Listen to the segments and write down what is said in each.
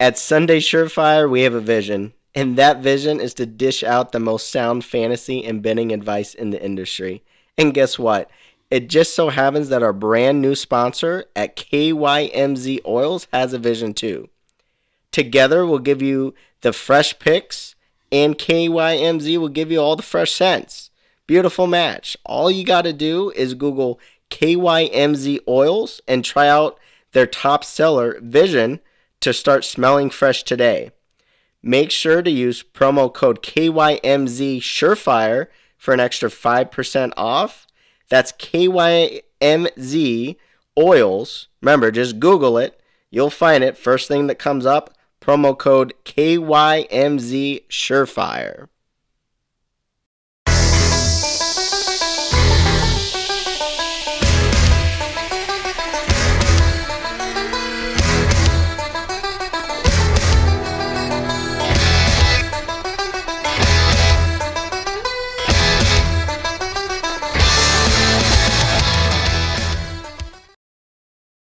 At Sunday Surefire, we have a vision, and that vision is to dish out the most sound fantasy and betting advice in the industry. And guess what? It just so happens that our brand new sponsor at KYMZ Oils has a vision too. Together, we'll give you the fresh picks, and KYMZ will give you all the fresh scents. Beautiful match. All you got to do is Google KYMZ Oils and try out their top seller, Vision, to start smelling fresh today. Make sure to use promo code KYMZ Surefire for an extra 5% off. That's KYMZ Oils. Remember, just Google it. You'll find it. First thing that comes up, promo code KYMZ Surefire.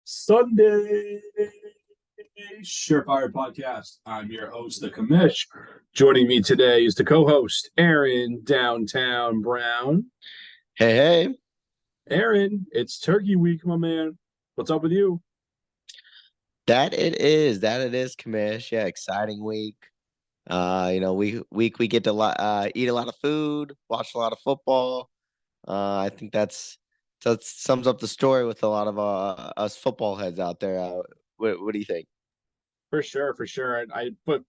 Sunday Surefire Podcast. I'm your host, the Commish. Joining me today is the co-host, Aaron Downtown Brown. Hey. Aaron, it's Turkey Week, my man. What's up with you? That it is, Kamish. Yeah, exciting week. We get to eat a lot of food, watch a lot of football. I think that sums up the story with a lot of us football heads out there. What do you think? For sure. I put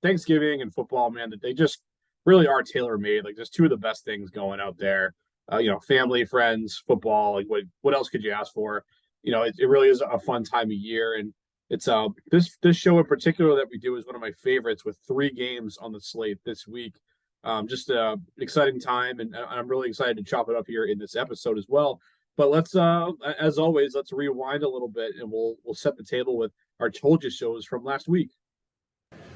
Thanksgiving and football, man, that they just really are tailor made. Like, just two of the best things going out there. Family, friends, football. Like, what else could you ask for? It really is a fun time of year, and it's this show in particular that we do is one of my favorites with 3 games on the slate this week. Just a exciting time, and I'm really excited to chop it up here in this episode as well. But let's, as always, let's rewind a little bit, and we'll set the table with our told you shows from last week.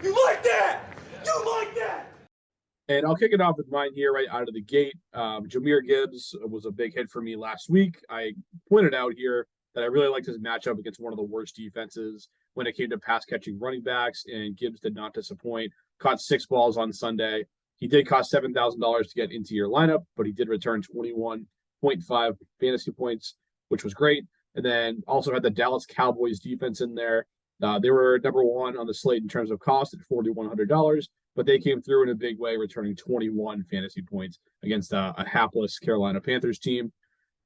You like that? You like that? And I'll kick it off with mine here right out of the gate. Jahmyr Gibbs was a big hit for me last week. I pointed out here that I really liked his matchup against one of the worst defenses when it came to pass catching running backs, and Gibbs did not disappoint. Caught 6 balls on Sunday. He did cost $7,000 to get into your lineup, but he did return 21.5 fantasy points, which was great. And then also had the Dallas Cowboys defense in there. They were number 1 on the slate in terms of cost at $4,100, but they came through in a big way, returning 21 fantasy points against a hapless Carolina Panthers team.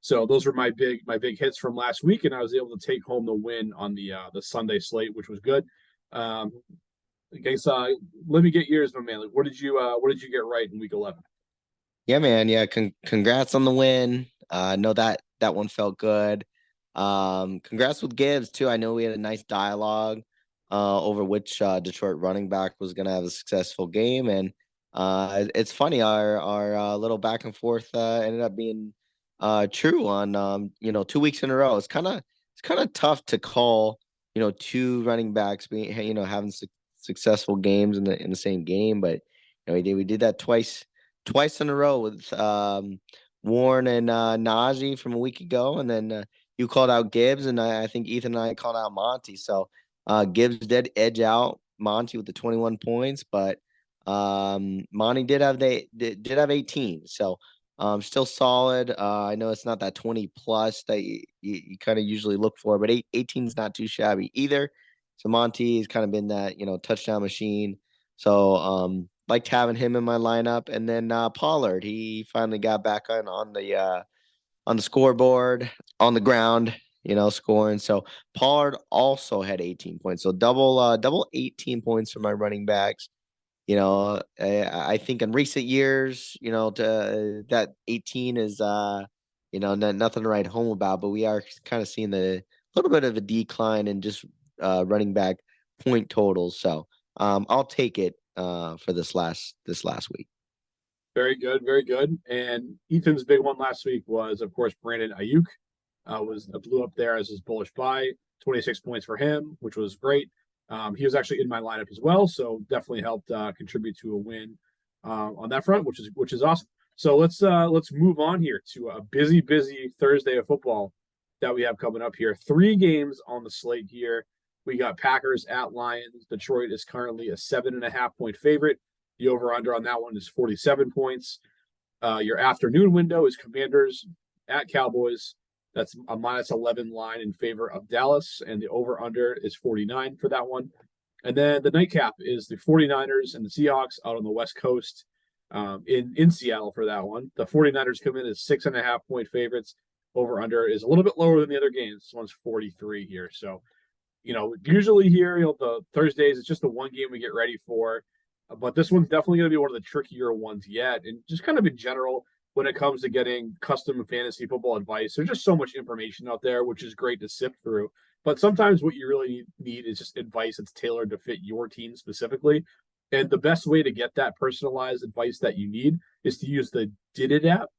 So those were my big hits from last week, and I was able to take home the win on the Sunday slate, which was good. Okay, so let me get yours, my man. Like, what did you get right in week 11? Yeah, man. Yeah, congrats on the win. I know that one felt good. Congrats with Gibbs too. I know we had a nice dialogue over which Detroit running back was going to have a successful game, and it's funny, our little back and forth ended up being true on 2 weeks in a row. It's kind of tough to call 2 running backs being having successful games in the same game, but we did that twice in a row with Warren and Najee from a week ago, and then you called out Gibbs, and I think Ethan and I called out Monty. So Gibbs did edge out Monty with the 21 points, but Monty did have 18. So still solid. I know it's not that 20 plus that you kind of usually look for, but 18 is not too shabby either. So Monty has kind of been that touchdown machine. So liked having him in my lineup, and then Pollard, he finally got back on the scoreboard, on the ground, scoring. So Pollard also had 18 points. So double 18 points for my running backs. I think in recent years, that 18 is nothing to write home about, but we are kind of seeing a little bit of a decline in just running back point totals. So I'll take it for this last week. Very good, very good. And Ethan's big one last week was, of course, Brandon Ayuk. Blew up there as his bullish buy. 26 points for him, which was great. He was actually in my lineup as well, so definitely helped contribute to a win on that front, which is awesome. So let's move on here to a busy Thursday of football that we have coming up here. 3 games on the slate here. We got Packers at Lions. Detroit is currently a 7.5 point favorite. The over-under on that one is 47 points. Your afternoon window is Commanders at Cowboys. That's a -11 line in favor of Dallas, and the over-under is 49 for that one. And then the nightcap is the 49ers and the Seahawks out on the West Coast in Seattle for that one. The 49ers come in as 6.5 point favorites. Over-under is a little bit lower than the other games. This one's 43 here. So, usually here, the Thursdays, it's just the one game we get ready for. But this one's definitely going to be one of the trickier ones yet. And just kind of in general, when it comes to getting custom fantasy football advice, there's just so much information out there, which is great to sift through. But sometimes what you really need is just advice that's tailored to fit your team specifically. And the best way to get that personalized advice that you need is to use the Did It app.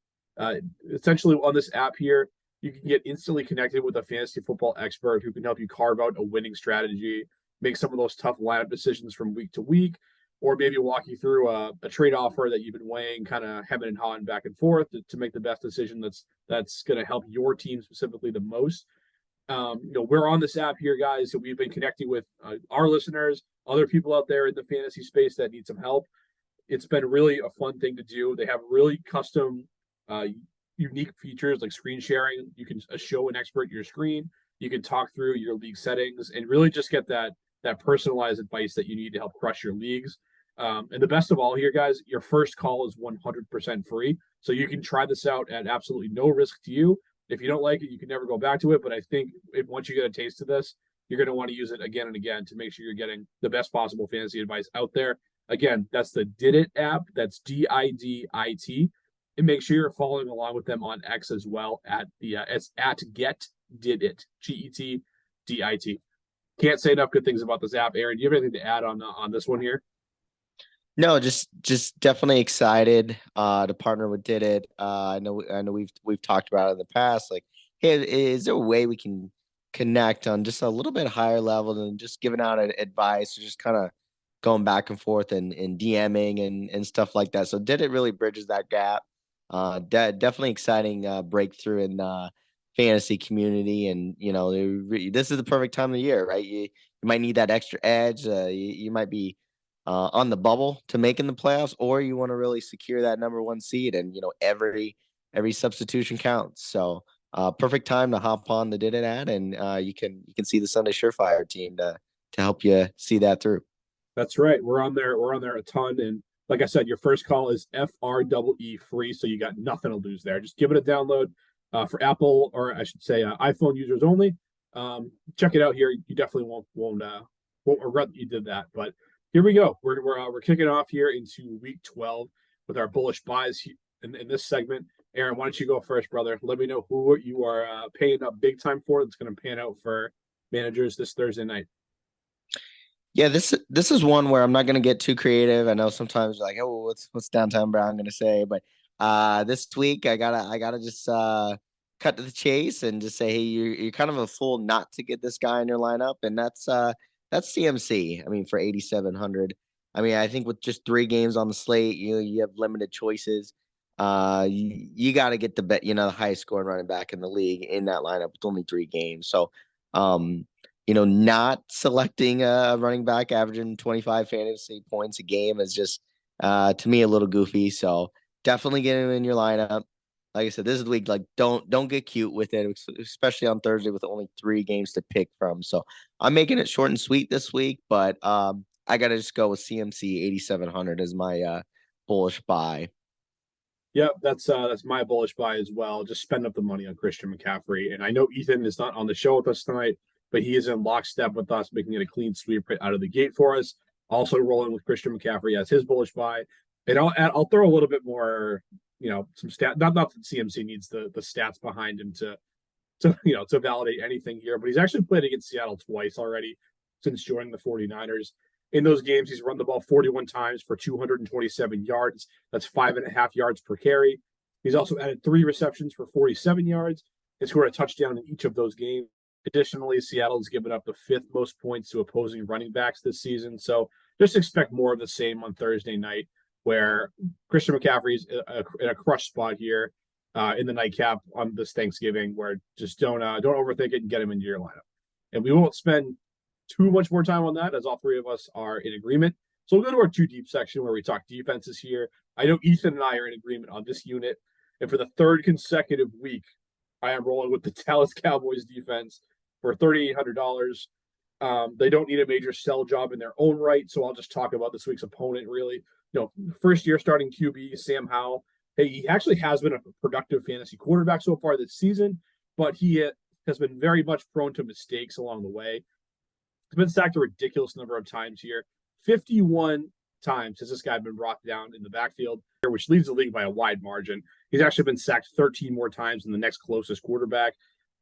Essentially, on this app here, you can get instantly connected with a fantasy football expert who can help you carve out a winning strategy, make some of those tough lineup decisions from week to week, or maybe walk you through a trade offer that you've been weighing, kind of hemming and hawing back and forth to make the best decision that's going to help your team specifically the most. We're on this app here, guys, so we've been connecting with our listeners, other people out there in the fantasy space that need some help. It's been really a fun thing to do. They have really custom, unique features like screen sharing. You can show an expert your screen. You can talk through your league settings and really just get that personalized advice that you need to help crush your leagues. And the best of all here, guys, your first call is 100% free. So you can try this out at absolutely no risk to you. If you don't like it, you can never go back to it. But I think once you get a taste of this, you're going to want to use it again and again to make sure you're getting the best possible fantasy advice out there. Again, that's the Did It app. That's DIDIT. And make sure you're following along with them on X as well it's at Get Did It, GETDIT. Can't say enough good things about this app. Aaron, do you have anything to add on this one here? No, just definitely excited to partner with Did It. I know we've talked about it in the past. Like, hey, is there a way we can connect on just a little bit higher level than just giving out advice or just kind of going back and forth and DMing and stuff like that. So Did It really bridges that gap. Definitely exciting breakthrough in fantasy community, and this is the perfect time of the year, right? You might need that extra edge. You might be on the bubble to making the playoffs, or you want to really secure that number one seed, and every substitution counts. So perfect time to hop on the Did It ad, and you can see the Sunday Surefire team to help you see that through. That's right. We're on there a ton. And like I said, your first call is FREE free. So you got nothing to lose there. Just give it a download for Apple, or I should say iPhone users only. Check it out here. You definitely won't regret that you did that. But here we go. We're kicking off here into week 12 with our bullish buys in this segment. Aaron, why don't you go first, brother? Let me know who you are paying up big time for that's going to pan out for managers this Thursday night. Yeah, this is one where I'm not going to get too creative. I know sometimes like, oh, what's Downtown Brown going to say, but this week I gotta just cut to the chase and just say, hey, you're kind of a fool not to get this guy in your lineup, and that's CMC. I mean, for 8,700. I mean, I think with just 3 games on the slate, you have limited choices. You got to get the highest scoring running back in the league in that lineup with only 3 games. So, not selecting a running back averaging 25 fantasy points a game is just, to me, a little goofy. So definitely get him in your lineup. Like I said, this is the week. Like, don't get cute with it, especially on Thursday with only 3 games to pick from. So I'm making it short and sweet this week, but I got to just go with CMC 8,700 as my bullish buy. Yep, that's my bullish buy as well. Just spend up the money on Christian McCaffrey. And I know Ethan is not on the show with us tonight, but he is in lockstep with us, making it a clean sweep right out of the gate for us. Also rolling with Christian McCaffrey as his bullish buy. And I'll throw a little bit more, some stat. Not that CMC needs the stats behind him to validate anything here, but he's actually played against Seattle twice already since joining the 49ers. In those games, he's run the ball 41 times for 227 yards. That's 5.5 yards per carry. He's also added 3 receptions for 47 yards and scored a touchdown in each of those games. Additionally, Seattle has given up the 5th most points to opposing running backs this season. So just expect more of the same on Thursday night, where Christian McCaffrey's in a crush spot here in the nightcap on this Thanksgiving, where just don't overthink it and get him into your lineup. And we won't spend too much more time on that, as all three of us are in agreement. So we'll go to our too deep section where we talk defenses here. I know Ethan and I are in agreement on this unit. And for the third consecutive week, I am rolling with the Dallas Cowboys defense for $3,800. They don't need a major sell job in their own right. So I'll just talk about this week's opponent, really. First year starting QB, Sam Howell. Hey, he actually has been a productive fantasy quarterback so far this season, but he has been very much prone to mistakes along the way. He's been sacked a ridiculous number of times here. 51 times has this guy been brought down in the backfield, which leads the league by a wide margin. He's actually been sacked 13 more times than the next closest quarterback.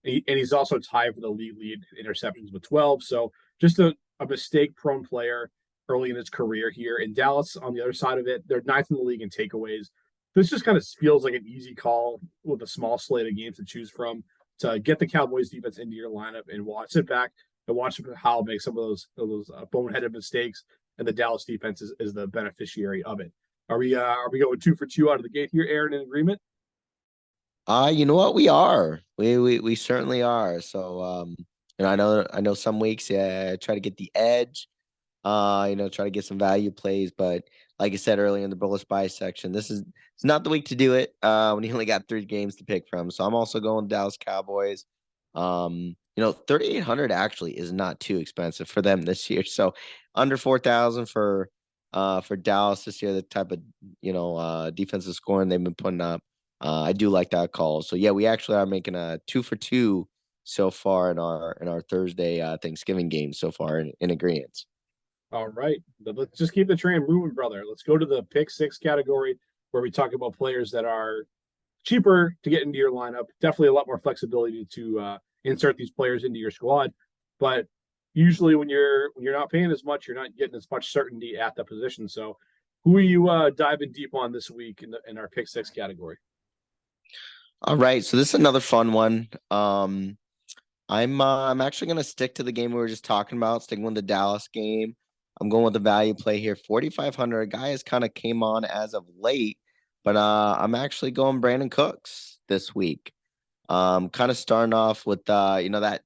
And he's also tied for the league lead interceptions with 12. So just a mistake-prone player early in his career here. In Dallas, on the other side of it, they're ninth in the league in takeaways. This just kind of feels like an easy call with a small slate of games to choose from to get the Cowboys defense into your lineup and sit back and watch how make some of those boneheaded mistakes, and the Dallas defense is the beneficiary of it. Are we going 2 for 2 out of the gate here, Aaron? In agreement? You know what? We are. We certainly are. So I know some weeks, yeah, I try to get the edge. Try to get some value plays, but like I said earlier in the bullish buy section, it's not the week to do it. When you only got 3 games to pick from. So I'm also going Dallas Cowboys. 3,800 actually is not too expensive for them this year. So under 4,000 for Dallas this year, the type of defensive scoring they've been putting up. I do like that call. So yeah, we actually are making a 2 for 2 so far in our Thursday Thanksgiving game so far in agreement. All right. Let's just keep the train moving, brother. Let's go to the pick 6 category where we talk about players that are cheaper to get into your lineup. Definitely a lot more flexibility to insert these players into your squad. But usually when you're not paying as much, you're not getting as much certainty at the position. So who are you diving deep on this week in our pick 6 category? All right. So this is another fun one. I'm actually gonna stick to the game we were just talking about, sticking with the Dallas game. I'm going with the value play here. 4,500. A guy has kind of came on as of late, but I'm actually going Brandon Cooks this week. Kind of starting off with that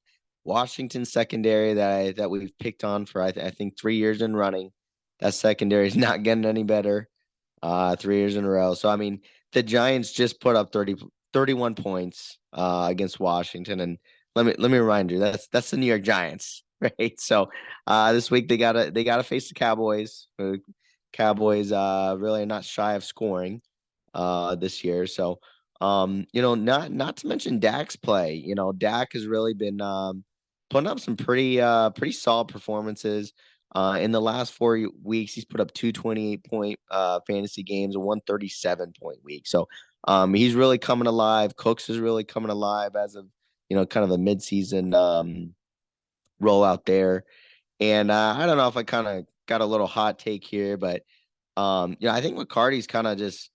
Washington secondary that we've picked on for I think 3 years in running. That secondary is not getting any better. 3 years in a row. So I mean, the Giants just put up 31 points against Washington, and let me remind you, that's the New York Giants, right? So this week they gotta face the Cowboys. Cowboys really are not shy of scoring this year. So not to mention Dak's play. Dak has really been putting up some pretty solid performances. In the last 4 weeks, he's put up 228-point fantasy games, a 137-point week. So he's really coming alive. Cooks is really coming alive as of kind of a midseason rollout there. And I don't know if I kind of got a little hot take here, but I think McCarty's kind of just,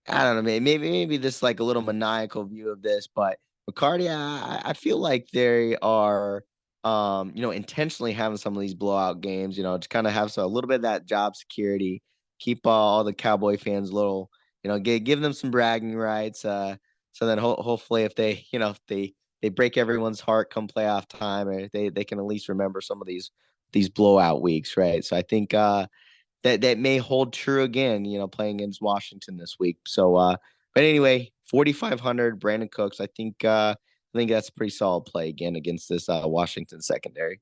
I don't know, maybe this like a little maniacal view of this, but McCarty, I feel like they are intentionally having some of these blowout games, to kind of have a little bit of that job security, keep all the Cowboy fans a little, give them some bragging rights. So then hopefully if they, if they break everyone's heart come playoff time, or they can at least remember some of these blowout weeks, right? So I think that may hold true again, playing against Washington this week. So but anyway, 4,500 Brandon Cooks. I think that's a pretty solid play again against this Washington secondary.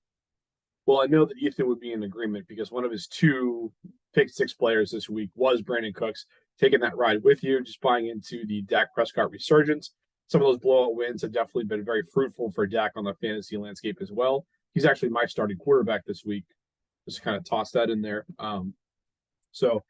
Well, I know that Ethan would be in agreement because one of his 2 pick 6 players this week was Brandon Cooks, taking that ride with you, just buying into the Dak Prescott resurgence. Some of those blowout wins have definitely been very fruitful for Dak on the fantasy landscape as well. He's actually my starting quarterback this week. Just kind of toss that in there. So,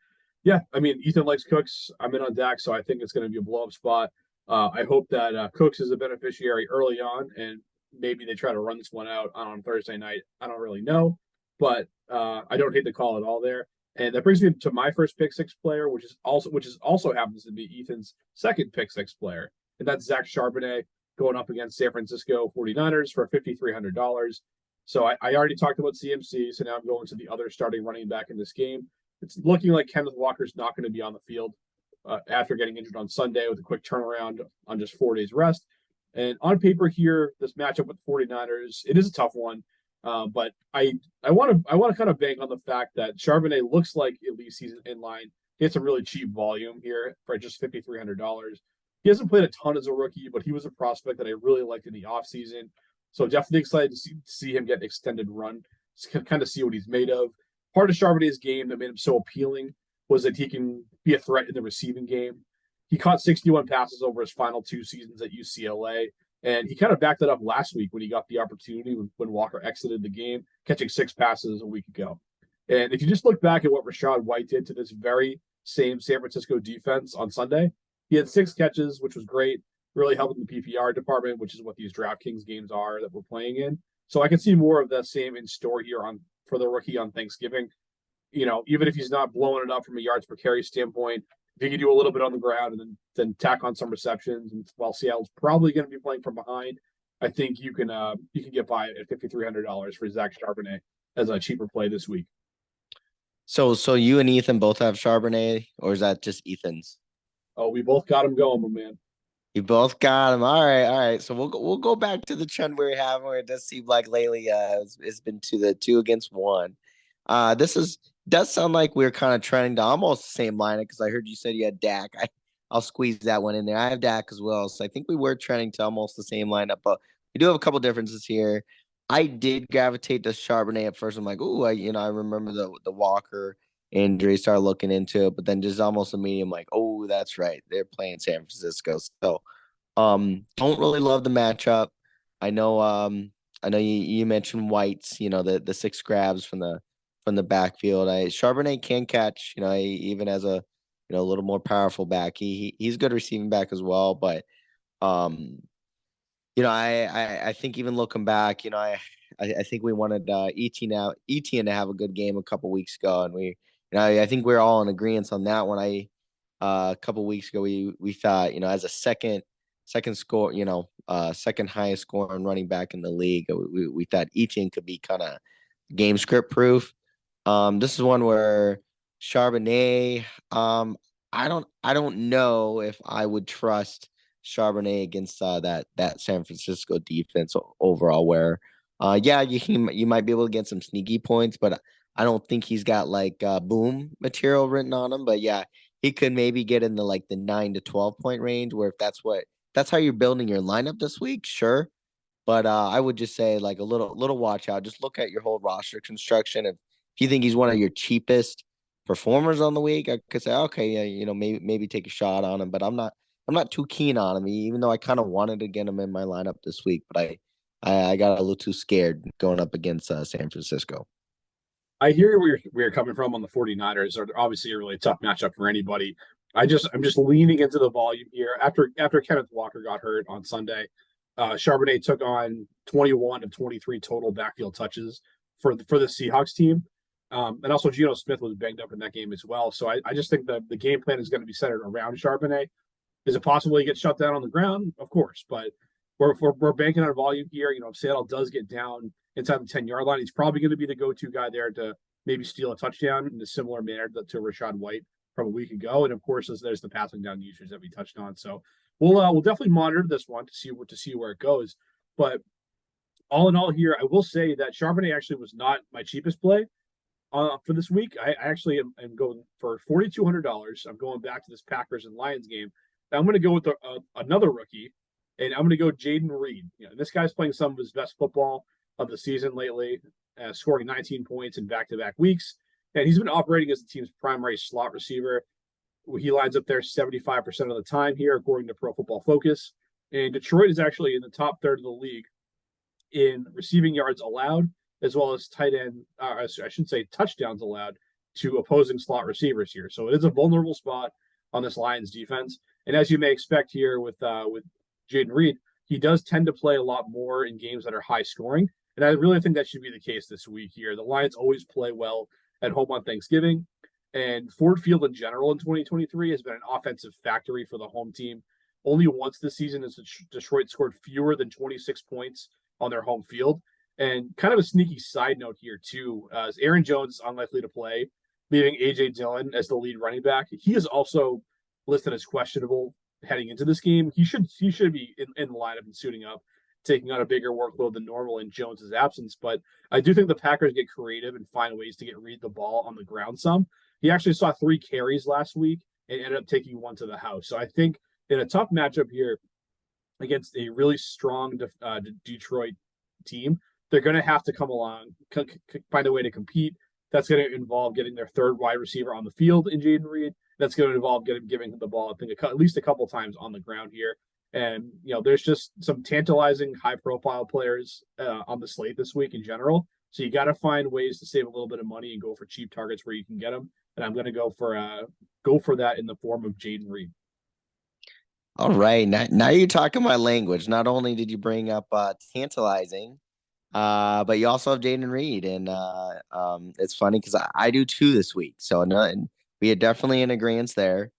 yeah, I mean, Ethan likes Cooks. I'm in on Dak, so I think it's going to be a blow-up spot. I hope that Cooks is a beneficiary early on, and maybe they try to run this one out on Thursday night. I don't really know, but I don't hate the call at all there. And that brings me to my first pick 6 player, which also happens to be Ethan's second pick 6 player, and that's Zach Charbonnet going up against San Francisco 49ers for $5,300. So I already talked about CMC, so now I'm going to the other starting running back in this game. It's looking like Kenneth Walker's not going to be on the field after getting injured on Sunday with a quick turnaround on just 4 days rest. And on paper here, this matchup with the 49ers, it is a tough one. But I want to kind of bank on the fact that Charbonnet looks like at least he's in line. He had some really cheap volume here for just $5,300. He hasn't played a ton as a rookie, but he was a prospect that I really liked in the offseason. So definitely excited to see him get an extended run, to kind of see what he's made of. Part of Charbonnet's game that made him so appealing was that he can be a threat in the receiving game. He caught 61 passes over his final 2 seasons at UCLA, and he kind of backed that up last week when he got the opportunity when Walker exited the game, catching 6 passes a week ago. And if you just look back at what Rachaad White did to this very same San Francisco defense on Sunday, he had 6 catches, which was great, really helping the PPR department, which is what these DraftKings games are that we're playing in. So I can see more of the same in store here for the rookie on Thanksgiving. Even if he's not blowing it up from a yards per carry standpoint, if he can do a little bit on the ground and then tack on some receptions, and while Seattle's probably going to be playing from behind, I think you can get by at $5,300 for Zach Charbonnet as a cheaper play this week. So you and Ethan both have Charbonnet, or is that just Ethan's? Oh, we both got him going, my man. You both got him. All right. So we'll go back to the trend we're having, where it does seem like lately it's been to the 2-against-1. This does sound like we're kind of trending to almost the same lineup, because I heard you said you had Dak. I'll squeeze that one in there. I have Dak as well, so I think we were trending to almost the same lineup, but we do have a couple differences here. I did gravitate to Charbonnet at first. I'm like, ooh, I remember the Walker injury, started looking into it, but then just almost immediately I'm like, oh, that's right, they're playing San Francisco. So don't really love the matchup. I know you mentioned White's, the 6 grabs from the backfield. Charbonnet can catch, even as a a little more powerful back. He's good receiving back as well, but um I think even looking back, I think we wanted Etienne to have a good game a couple weeks ago, and I think we're all in agreement on that one. A couple weeks ago we thought, as a second score, second highest scoring running back in the league, we thought Etienne could be kind of game script proof. This is one where Charbonnet, I don't know if I would trust Charbonnet against that San Francisco defense overall. Where, yeah, you might be able to get some sneaky points, but I don't think he's got like boom material written on him. But yeah, he could maybe get in the 9 to 12 point range. Where if that's how you're building your lineup this week, sure. But I would just say like a little watch out. Just look at your whole roster construction. If you think he's one of your cheapest performers on the week, I could say, okay, yeah, maybe take a shot on him. But I'm not too keen on him, even though I kind of wanted to get him in my lineup this week. But I got a little too scared going up against San Francisco. I hear where you're coming from on the 49ers. Are obviously a really tough matchup for anybody. I'm just leaning into the volume here. After Kenneth Walker got hurt on Sunday, Charbonnet took on 21 of 23 total backfield touches for the Seahawks team. And also Geno Smith was banged up in that game as well. So I just think the game plan is going to be centered around Charbonnet. Is it possible he gets shut down on the ground? Of course, but we're banking on volume here. If Seattle does get down inside the 10-yard line, he's probably going to be the go-to guy there to maybe steal a touchdown in a similar manner to Rachaad White from a week ago. And of course, there's the passing down usage that we touched on. So we'll definitely monitor this one to see where it goes. But all in all, here I will say that Charbonnet actually was not my cheapest play for this week. I actually am going for $4,200. I'm going back to this Packers and Lions game. I'm going to go with another rookie, and I'm going to go Jaden Reed. This guy's playing some of his best football of the season lately, scoring 19 points in back-to-back weeks. And he's been operating as the team's primary slot receiver. He lines up there 75% of the time here, according to Pro Football Focus. And Detroit is actually in the top third of the league in receiving yards allowed, as well as I should say touchdowns allowed to opposing slot receivers here. So it is a vulnerable spot on this Lions defense. And as you may expect here with Jaden Reed, he does tend to play a lot more in games that are high scoring. And I really think that should be the case this week here. The Lions always play well at home on Thanksgiving. And Ford Field in general in 2023 has been an offensive factory for the home team. Only once this season has Detroit scored fewer than 26 points on their home field. And kind of a sneaky side note here, too, as Aaron Jones is unlikely to play, leaving A.J. Dillon as the lead running back. He is also listed as questionable heading into this game. He should be in the lineup and suiting up. taking on a bigger workload than normal in Jones's absence. But I do think the Packers get creative and find ways to get Reed the ball on the ground some. He actually saw 3 carries last week and ended up taking 1 to the house. So I think in a tough matchup here against a really strong Detroit team, they're going to have to come along, find a way to compete. That's going to involve getting their third wide receiver on the field in Jaden Reed. That's going to involve giving him the ball, I think, at least a couple times on the ground here. And, there's just some tantalizing high-profile players on the slate this week in general. So you got to find ways to save a little bit of money and go for cheap targets where you can get them. And I'm going to go for that in the form of Jaden Reed. All right, now you're talking my language. Not only did you bring up tantalizing, but you also have Jaden Reed, and it's funny because I do too this week. So no, we are definitely in agreement there.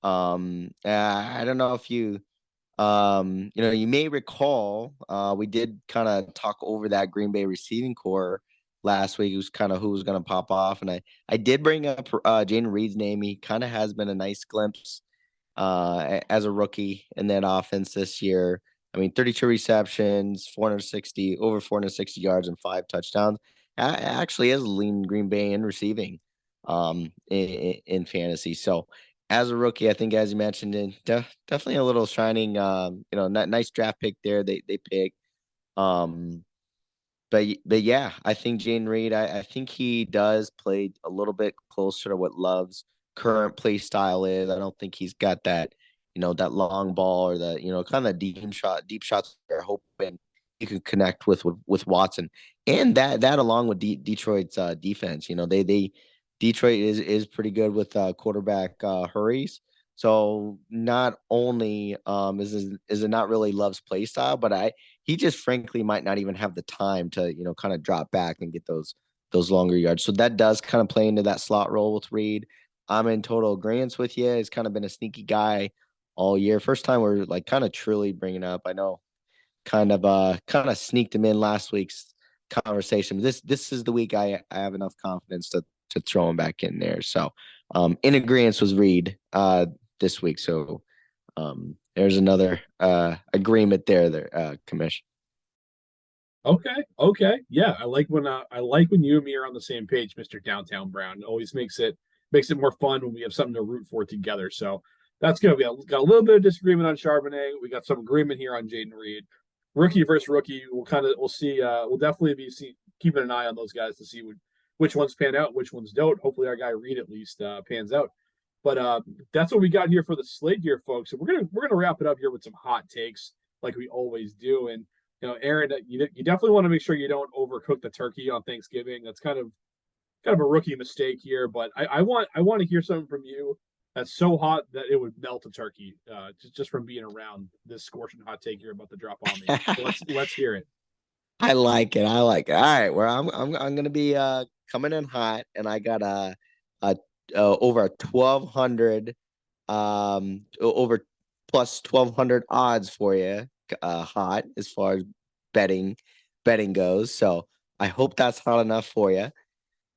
I don't know if you you may recall, we did kind of talk over that Green Bay receiving core last week. It was kind of who was going to pop off, and I did bring up Jaden Reed's name. He kind of has been a nice glimpse as a rookie in that offense this year. I mean, 32 receptions, over 460 yards, and 5 touchdowns. Actually, has leading Green Bay in receiving, in fantasy. So, as a rookie, I think, as you mentioned, definitely a little shining. Nice draft pick there. They picked. Um, but yeah, I think Jaden Reed, I think he does play a little bit closer to what Love's current play style is. I don't think he's got that, that long ball or the, kind of deep shots they're hoping you can connect with Watson. And that along with Detroit's defense, they Detroit is pretty good with quarterback hurries. So not only is it not really Love's play style, but he just frankly might not even have the time to, kind of drop back and get those longer yards. So that does kind of play into that slot role with Reed. I'm in total agreement with you. He's kind of been a sneaky guy all year. First time we're like kind of truly bringing up. I know kind of sneaked him in last week's conversation. This is the week I have enough confidence to throw him back in there. So in agreement was Reed this week. So there's another agreement there, Commish. Okay. Yeah, I like when you and me are on the same page, Mr. Downtown Brown. It always makes it more fun when we have something to root for together. So that's good. We got a little bit of disagreement on Charbonnet. We got some agreement here on Jaden Reed. Rookie versus rookie. We'll see. We'll definitely be keeping an eye on those guys to see which ones pan out, which ones don't. Hopefully, our guy Reed at least pans out. But that's what we got here for the slate here, folks. So we're gonna wrap it up here with some hot takes, like we always do. And Aaron, you definitely want to make sure you don't overcook the turkey on Thanksgiving. That's kind of a rookie mistake here. But I want to hear something from you that's so hot that it would melt a turkey, just from being around this scorching hot take you're about to drop on me. So let's hear it. I like it. All right, well, I'm gonna be coming in hot, and I got a over 1,200 over plus 1,200 odds for you, hot as far as betting goes. So I hope that's hot enough for you.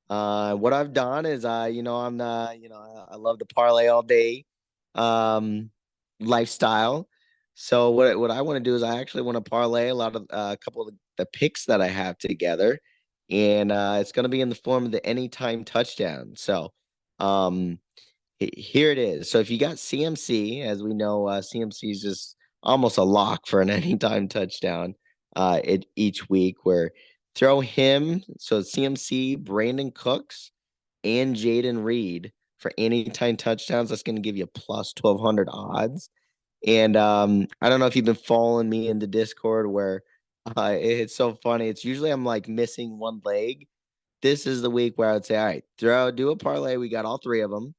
What I've done is I love to parlay all day lifestyle. So what I want to do is I actually want to parlay a lot of a couple of the picks that I have together, and it's going to be in the form of the anytime touchdown. So um here it is. So if you got CMC, as we know, CMC is just almost a lock for an anytime touchdown each week. Where throw him, so CMC, Brandon Cooks, and Jaden Reed for anytime touchdowns. That's going to give you plus 1,200 odds. And I don't know if you've been following me in the Discord where it's so funny. It's usually I'm like missing one leg. This is the week where I would say, all right, do a parlay. We got all 3 of them.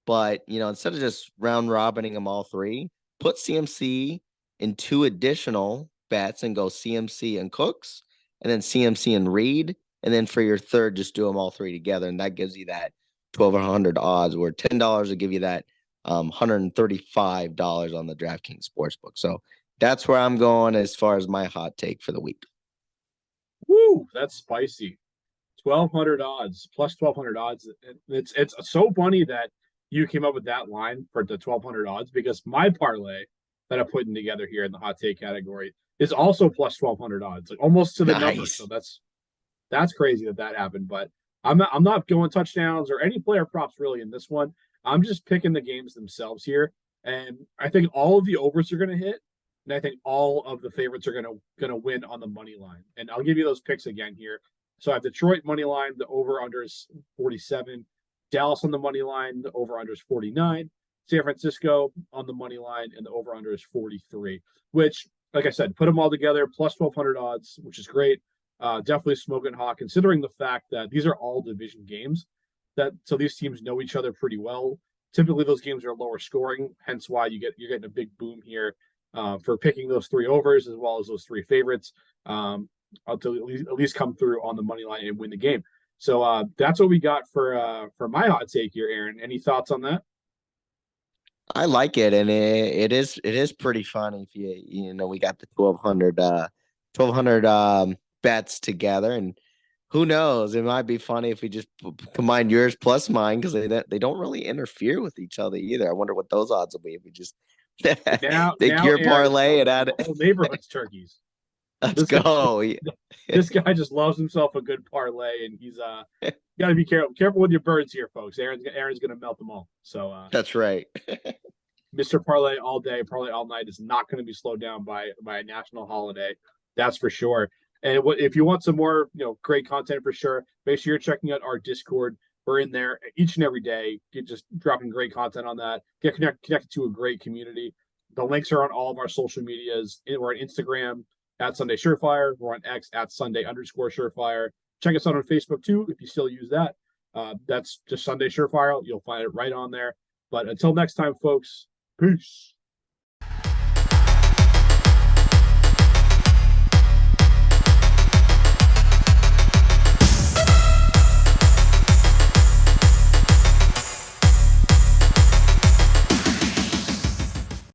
But, instead of just round robining them all 3, put CMC in 2 additional bets and go CMC and Cooks, and then CMC and Reed. And then for your third, just do them all 3 together. And that gives you that 1,200 odds, where $10 will give you that $135 on the DraftKings Sportsbook. So that's where I'm going as far as my hot take for the week. Woo, that's spicy. 1,200 odds plus 1,200 odds. It's so funny that you came up with that line for the 1,200 odds, because my parlay that I'm putting together here in the hot take category is also plus 1,200 odds, like almost to the number. Nice. So that's crazy that happened. But I'm not going touchdowns or any player props really in this one. I'm just picking the games themselves here, and I think all of the overs are going to hit, and I think all of the favorites are going to win on the money line. And I'll give you those picks again here. So I have Detroit money line, the over under is 47. Dallas on the money line, the over under is 49. San Francisco on the money line, and the over under is 43. Which, like I said, put them all together plus 1,200 odds, which is great. Definitely smoking hot, considering the fact that these are all division games. So these teams know each other pretty well. Typically, those games are lower scoring, hence why you're getting a big boom here for picking those three overs as well as those three favorites to at least come through on the money line and win the game. So that's what we got for my hot take here, Aaron. Any thoughts on that? I like it, and it is pretty funny if we got the 1,200 bets together, and who knows, it might be funny if we just combine yours plus mine because they don't really interfere with each other either. I wonder what those odds will be if we just take Now your Aaron, parlay and add the it. whole neighborhood's turkeys. Let's This guy, go. this guy just loves himself a good parlay, and he's got to be careful with your birds here, folks. Aaron's gonna melt them all. So That's right. Mr. Parlay all day, parlay all night is not going to be slowed down by a national holiday. That's for sure. And if you want some more, great content for sure, make sure you're checking out our Discord. We're in there each and every day. Get just dropping great content on that. Get connected to a great community. The links are on all of our social medias. We're on Instagram at Sunday Surefire. We're on X at Sunday_Surefire. Check us out on Facebook too if you still use that. That's just Sunday Surefire. You'll find it right on there. But until next time, folks, peace.